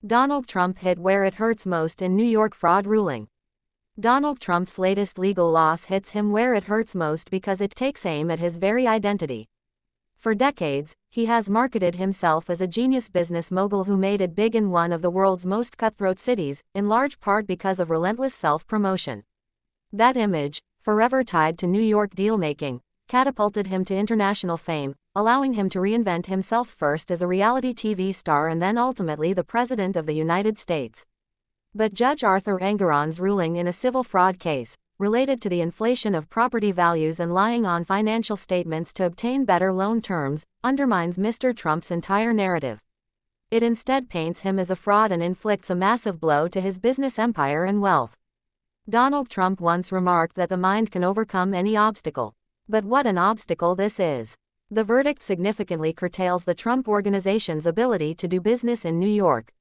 Donald Trump hit where it hurts most in New York fraud ruling. Donald Trump's latest legal loss hits him where it hurts most because it takes aim at his very identity. For decades, he has marketed himself as a genius business mogul who made it big in one of the world's most cutthroat cities, in large part because of relentless self-promotion. That image, forever tied to New York deal-making, catapulted him to international fame, allowing him to reinvent himself first as a reality TV star and then ultimately the President of the United States. But Judge Arthur Engoron's ruling in a civil fraud case, related to the inflation of property values and lying on financial statements to obtain better loan terms, undermines Mr. Trump's entire narrative. It instead paints him as a fraud and inflicts a massive blow to his business empire and wealth. Donald Trump once remarked that the mind can overcome any obstacle. But what an obstacle this is. The verdict significantly curtails the Trump Organization's ability to do business in New York.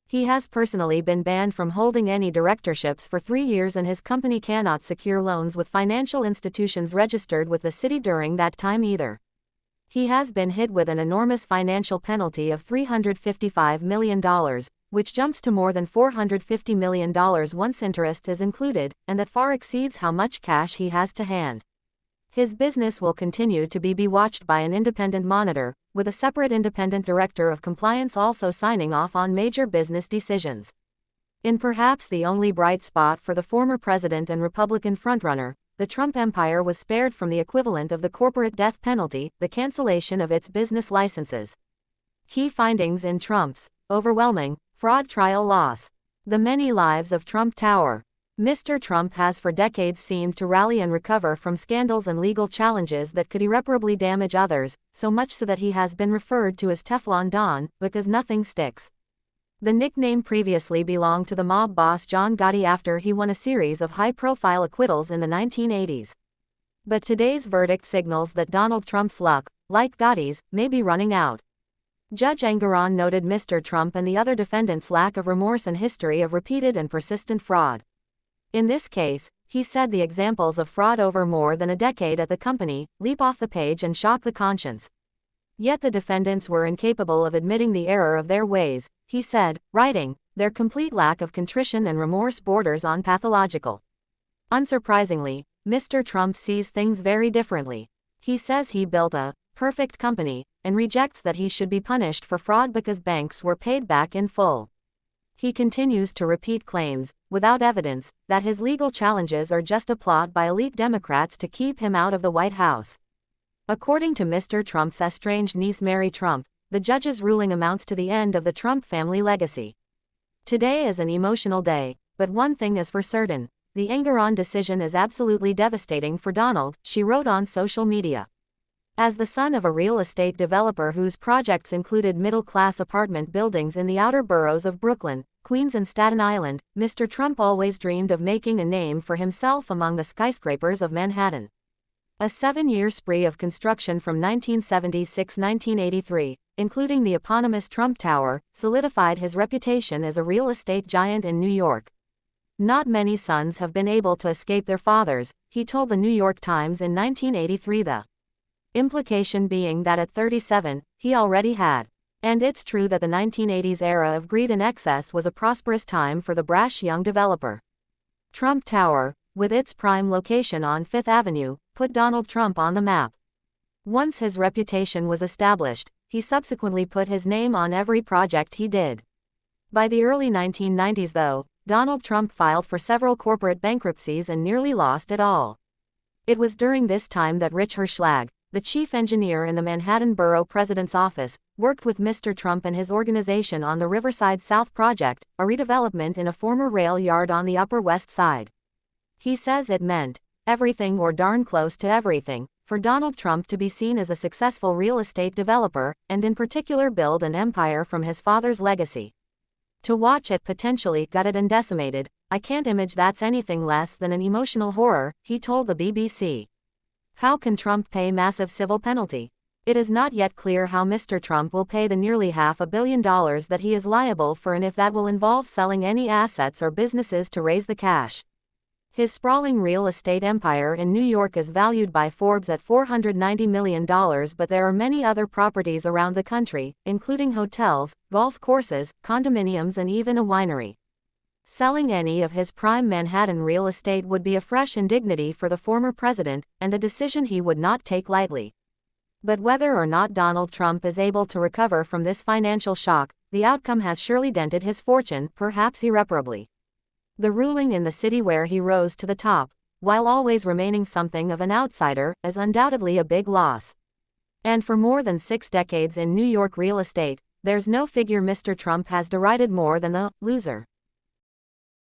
He has personally been banned from holding any directorships for 3 years, and his company cannot secure loans with financial institutions registered with the city during that time either. He has been hit with an enormous financial penalty of $355 million, which jumps to more than $450 million once interest is included, and that far exceeds how much cash he has to hand. His business will continue to be watched by an independent monitor, with a separate independent director of compliance also signing off on major business decisions. In perhaps the only bright spot for the former president and Republican frontrunner, the Trump empire was spared from the equivalent of the corporate death penalty, the cancellation of its business licenses. Key findings in Trump's overwhelming fraud trial loss. The many lives of Trump Tower. Mr. Trump has for decades seemed to rally and recover from scandals and legal challenges that could irreparably damage others, so much so that he has been referred to as Teflon Don, because nothing sticks. The nickname previously belonged to the mob boss John Gotti after he won a series of high-profile acquittals in the 1980s. But today's verdict signals that Donald Trump's luck, like Gotti's, may be running out. Judge Engoron noted Mr. Trump and the other defendants' lack of remorse and history of repeated and persistent fraud. In this case, he said the examples of fraud over more than a decade at the company leap off the page and shock the conscience. Yet the defendants were incapable of admitting the error of their ways, he said, writing, their complete lack of contrition and remorse borders on pathological. Unsurprisingly, Mr. Trump sees things very differently. He says he built a perfect company, and rejects that he should be punished for fraud because banks were paid back in full. He continues to repeat claims, without evidence, that his legal challenges are just a plot by elite Democrats to keep him out of the White House. According to Mr. Trump's estranged niece Mary Trump, the judge's ruling amounts to the end of the Trump family legacy. Today is an emotional day, but one thing is for certain: the Engoron decision is absolutely devastating for Donald, she wrote on social media. As the son of a real estate developer whose projects included middle-class apartment buildings in the outer boroughs of Brooklyn, Queens and Staten Island, Mr. Trump always dreamed of making a name for himself among the skyscrapers of Manhattan. A 7-year spree of construction from 1976-1983, including the eponymous Trump Tower, solidified his reputation as a real estate giant in New York. Not many sons have been able to escape their fathers, he told the New York Times in 1983, the implication being that at 37, he already had. And it's true that the 1980s era of greed and excess was a prosperous time for the brash young developer. Trump Tower, with its prime location on Fifth Avenue, put Donald Trump on the map. Once his reputation was established, he subsequently put his name on every project he did. By the early 1990s, though, Donald Trump filed for several corporate bankruptcies and nearly lost it all. It was during this time that Rich Hirschlag, the chief engineer in the Manhattan Borough President's office, worked with Mr. Trump and his organization on the Riverside South project, a redevelopment in a former rail yard on the Upper West Side. He says it meant everything or darn close to everything for Donald Trump to be seen as a successful real estate developer, and in particular build an empire from his father's legacy. To watch it potentially gutted and decimated, I can't imagine that's anything less than an emotional horror, he told the BBC. How can Trump pay massive civil penalty? It is not yet clear how Mr. Trump will pay the nearly $500 million that he is liable for, and if that will involve selling any assets or businesses to raise the cash. His sprawling real estate empire in New York is valued by Forbes at $490 million, but there are many other properties around the country, including hotels, golf courses, condominiums, and even a winery. Selling any of his prime Manhattan real estate would be a fresh indignity for the former president, and a decision he would not take lightly. But whether or not Donald Trump is able to recover from this financial shock, the outcome has surely dented his fortune, perhaps irreparably. The ruling in the city where he rose to the top, while always remaining something of an outsider, is undoubtedly a big loss. And for more than 6 decades in New York real estate, there's no figure Mr. Trump has derided more than the loser.